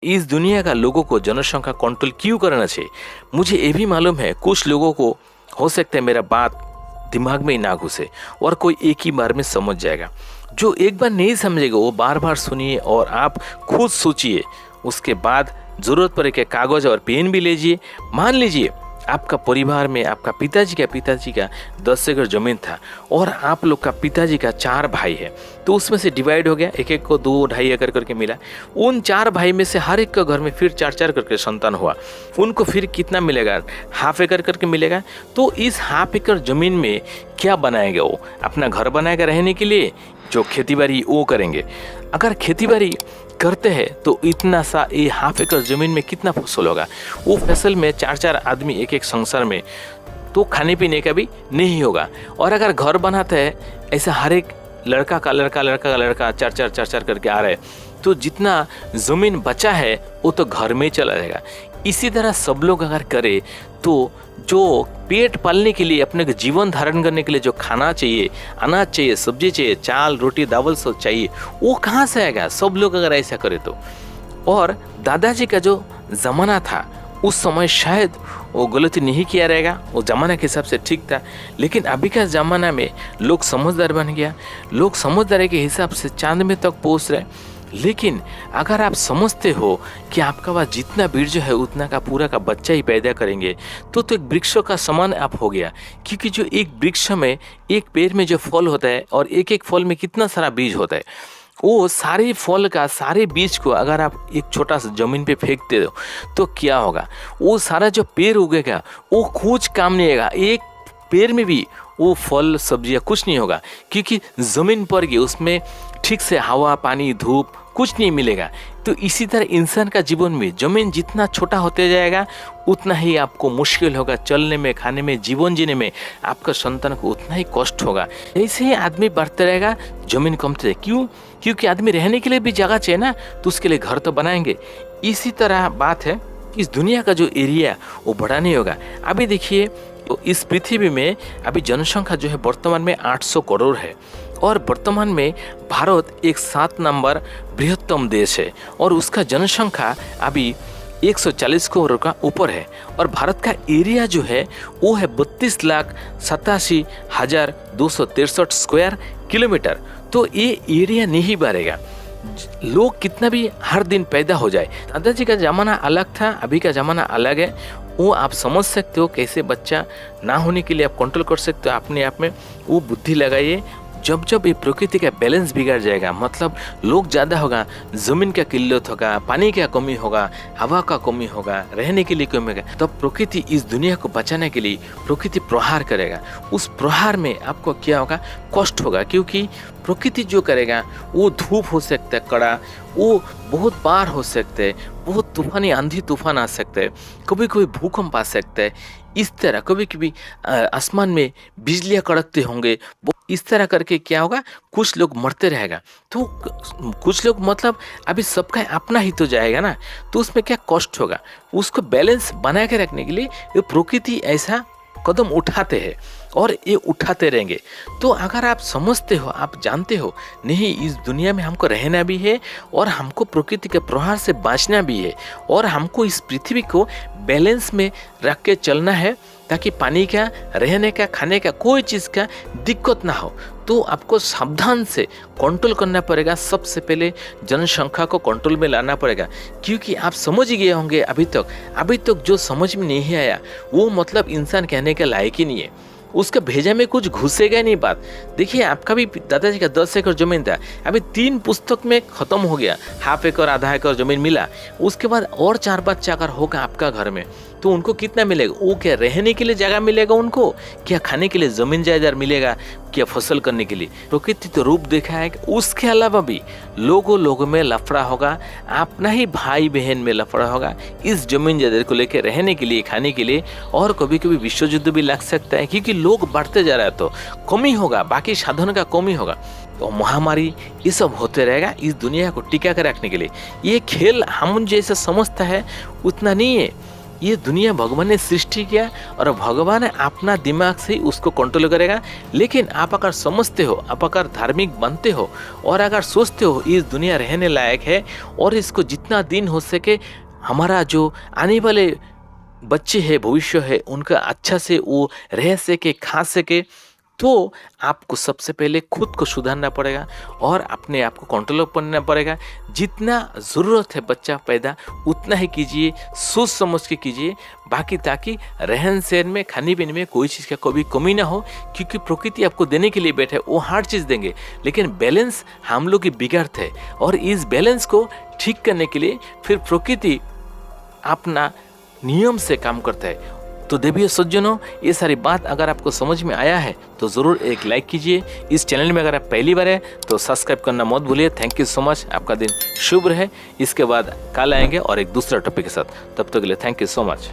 इस दुनिया का लोगों को जनसंख्या कंट्रोल क्यों करना चाहिए? मुझे ये भी मालूम है कुछ लोगों को हो सकता है मेरा बात दिमाग में ही ना घुसे और कोई एक ही बार में समझ जाएगा। जो एक बार नहीं समझेगा वो बार बार सुनिए और आप खुद सोचिए। उसके बाद ज़रूरत पड़े कि कागज़ और पेन भी लीजिए। मान लीजिए आपका परिवार में आपका पिताजी का 10 एकड़ ज़मीन था और आप लोग का पिताजी का 4 भाई है, तो उसमें से डिवाइड हो गया, एक एक को 2-2.5 एकड़ करके मिला। उन 4 भाई में से हर एक के घर में फिर 4-4 करके संतान हुआ। उनको फिर कितना मिलेगा? हाफ एकड़ करके मिलेगा। तो इस हाफ एकड़ ज़मीन में क्या बनाएगा? वो अपना घर बनाएगा रहने के लिए, जो खेती बाड़ी वो करेंगे। अगर खेती बाड़ी करते हैं तो इतना सा ये हाफ एकड़ ज़मीन में कितना फसल होगा? वो फसल में 4-4 आदमी एक एक संसार में तो खाने पीने का भी नहीं होगा। और अगर घर बनाते हैं ऐसा हर एक लड़का का लड़का 4-4 करके आ रहा है, तो जितना ज़मीन बचा है वो तो घर में ही चला जाएगा। इसी तरह सब लोग अगर करें तो जो पेट पालने के लिए, अपने जीवन धारण करने के लिए जो खाना चाहिए, अनाज चाहिए, सब्जी चाहिए, चाल रोटी दावल सब चाहिए, वो कहाँ से आएगा? सब लोग अगर ऐसा करें तो। और दादाजी का जो ज़माना था उस समय शायद वो गलती नहीं किया रहेगा, वो ज़माना के हिसाब से ठीक था। लेकिन अभी का ज़माना में लोग समझदार बन गया, लोग समझदारी के हिसाब से चांद में तक पहुँच रहे। लेकिन अगर आप समझते हो कि आपका पास जितना बीज है उतना का पूरा का बच्चा ही पैदा करेंगे, तो एक वृक्षों का समान आप हो गया। क्योंकि जो एक वृक्ष में, एक पेड़ में जो फल होता है और एक एक फल में कितना सारा बीज होता है, वो सारे फल का, सारे बीज को अगर आप एक छोटा सा ज़मीन पे फेंकते हो तो क्या होगा? वो सारा जो पेड़ उगेगा वो कुछ काम नहीं आएगा। एक पेड़ में भी वो फल सब्जियाँ कुछ नहीं होगा, क्योंकि ज़मीन पर गई उसमें ठीक से हवा पानी धूप कुछ नहीं मिलेगा। तो इसी तरह इंसान का जीवन में ज़मीन जितना छोटा होते जाएगा उतना ही आपको मुश्किल होगा चलने में, खाने में, जीवन जीने में। आपका संतान को उतना ही कष्ट होगा। ऐसे ही आदमी बढ़ते रहेगा, ज़मीन कमते रहेगी। क्यों? क्योंकि आदमी रहने के लिए भी जगह चाहिए ना, तो उसके लिए घर तो बनाएंगे। इसी तरह बात है, इस दुनिया का जो एरिया वो बड़ा नहीं होगा। अभी देखिए तो इस पृथ्वी में अभी जनसंख्या जो है वर्तमान में 800 करोड़ है और वर्तमान में भारत एक 7 नंबर बृहत्तम देश है और उसका जनसंख्या अभी 140 करोड़ का ऊपर है। और भारत का एरिया जो है वो है 32,87,263 स्क्वायर किलोमीटर। तो ये एरिया नहीं बढ़ेगा, लोग कितना भी हर दिन पैदा हो जाए। दादाजी का ज़माना अलग था, अभी का ज़माना अलग है। वो आप समझ सकते हो कैसे बच्चा ना होने के लिए आप कंट्रोल कर सकते हो अपने आप में। वो बुद्धि लगाइए। जब जब ये प्रकृति का बैलेंस बिगड़ जाएगा, मतलब लोग ज़्यादा होगा, ज़मीन का किल्लत होगा, पानी का कमी होगा, हवा का कमी होगा, रहने के लिए कमी होगा, तब प्रकृति इस दुनिया को बचाने के लिए प्रकृति प्रहार करेगा। उस प्रहार में आपको क्या होगा? कष्ट होगा। क्योंकि प्रकृति जो करेगा वो धूप हो सकता है कड़ा, वो बहुत बार हो सकते हैं, बहुत तूफानी आंधी तूफान आ सकते हैं, कभी कभी भूकंप आ सकता है। इस तरह कभी कभी आसमान में बिजलियाँ कड़कते होंगे। इस तरह करके क्या होगा? कुछ लोग मरते रहेगा। तो कुछ लोग मतलब अभी सबका अपना ही तो जाएगा ना, तो उसमें क्या कष्ट होगा? उसको बैलेंस बना के रखने के लिए ये प्रकृति ऐसा कदम उठाते हैं और ये उठाते रहेंगे। तो अगर आप समझते हो, आप जानते हो नहीं इस दुनिया में हमको रहना भी है और हमको प्रकृति के प्रहार से बचना भी है और हमको इस पृथ्वी को बैलेंस में रख के चलना है, ताकि पानी का, रहने का, खाने का कोई चीज़ का दिक्कत ना हो। तो आपको सावधान से कंट्रोल करना पड़ेगा। सबसे पहले जनसंख्या को कंट्रोल में लाना पड़ेगा। क्योंकि आप समझ ही गए होंगे अभी तक जो समझ में नहीं आया वो मतलब इंसान कहने के लायक ही नहीं है। उसका भेजा में कुछ घुसेगा नहीं बात। देखिए आपका भी दादाजी का 10 एकड़ ज़मीन था, अभी 3 पुस्तक में ख़त्म हो गया, हाफ एकड़ आधा एकड़ ज़मीन मिला। उसके बाद और 4 बच्चा अगर होगा आपका घर में, तो उनको कितना मिलेगा? वो क्या रहने के लिए जगह मिलेगा उनको, क्या खाने के लिए ज़मीन जायदाद मिलेगा, क्या फसल करने के लिए? प्रकृति तो रूप देखा है। उसके अलावा भी लोगों में लफड़ा होगा, अपना ही भाई बहन में लफड़ा होगा इस ज़मीन जायदाद को लेकर, रहने के लिए, खाने के लिए। और कभी कभी विश्व युद्ध भी लग सकता है, क्योंकि लोग बढ़ते जा रहे हैं तो कमी होगा, बाकी साधन का कमी होगा। तो महामारी ये सब होते रहेगा इस दुनिया को टिका कर रखने के लिए। ये खेल हम जैसा समझता है उतना नहीं है। ये दुनिया भगवान ने सृष्टि किया और भगवान अपना दिमाग से ही उसको कंट्रोल करेगा। लेकिन आप अगर समझते हो, आप अगर धार्मिक बनते हो और अगर सोचते हो इस दुनिया रहने लायक है और इसको जितना दिन हो सके हमारा जो आने वाले बच्चे हैं, भविष्य है, उनका अच्छा से वो रह सके, खा सके, तो आपको सबसे पहले खुद को सुधारना पड़ेगा और अपने आप को कंट्रोल करना पड़ेगा। जितना ज़रूरत है बच्चा पैदा उतना ही कीजिए, सोच समझ के कीजिए, बाकी ताकि रहन सहन में, खाने पीने में कोई चीज़ का कभी कमी ना हो, क्योंकि प्रकृति आपको देने के लिए बैठे, वो हर चीज़ देंगे, लेकिन बैलेंस हम लोग की बिगड़ते है और इस बैलेंस को ठीक करने के लिए फिर प्रकृति अपना नियम से काम करता है। तो देवियों सज्जनों, ये सारी बात अगर आपको समझ में आया है तो ज़रूर एक लाइक कीजिए। इस चैनल में अगर आप पहली बार है तो सब्सक्राइब करना मत भूलिए। Thank you so much. आपका दिन शुभ रहे। इसके बाद कल आएंगे और एक दूसरा टॉपिक के साथ। तब तक के लिए थैंक यू सो मच।